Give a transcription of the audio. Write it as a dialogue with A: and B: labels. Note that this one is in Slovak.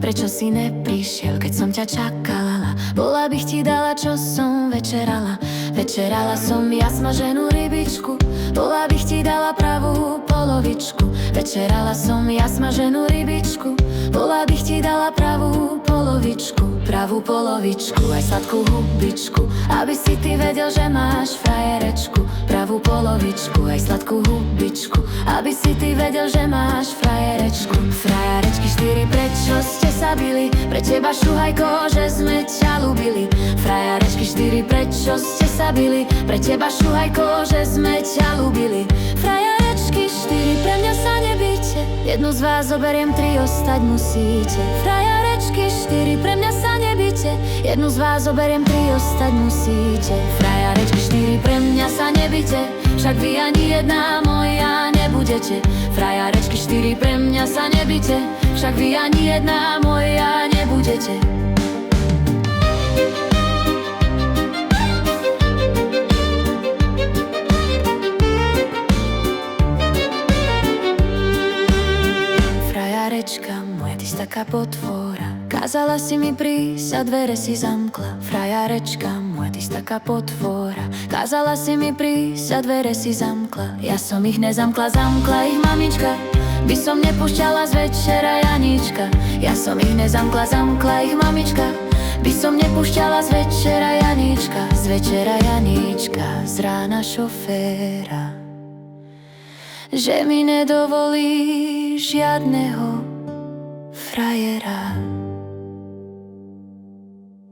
A: prečo si neprišiel, keď som ťa čakala. Bola bych ti dala, čo som večerala. Večerala som ja smaženú rybičku, bola bych ti dala pravú polovičku. Večerala som ja smaženú rybičku, bola bych ti dala pravú polovičku. Pravú polovičku, aj sladkú hubičku, aby si ty vedel, že máš frajerečku. Pravú polovičku, aj sladkú hubičku, aby si ty vedel, že máš frajerečku. Frajerečky 4, prečo ste sa bili? Pre teba šuhajko, že sme ťa ľúbili. Frajerečky 4, prečo ste sa bili? Pre teba šuhajko, že sme ťa ľúbili. Frajerečky 4, pre mňa sa nebíte, jednu z vás zoberiem, 3 ostať musíte. Frajerečky 4, pre mňa sa nebíte, jednu z vás zoberiem, 3 ostať musíte. Frajerečky 4, pre mňa sa nebíte, však vy ani jedna moja nebudete. Frajerečky 4, pre mňa sa nebíte, však vy ani jedna moja nebudete. Frajerečka moja, ty si taká potvora, kázala si mi prísť a dvere si zamkla. Frajerečka moja, ty si taká potvora, kázala si mi prísť a dvere si zamkla. Ja som ich nezamkla, zamkla ich mamička, by som nepúšťala z večera Janička. Ja som ich nezamkla, zamkla ich mamička, by som nepúšťala z večera Janička. Z večera Janička, z rána šoféra, že mi nedovolí žiadneho frajera.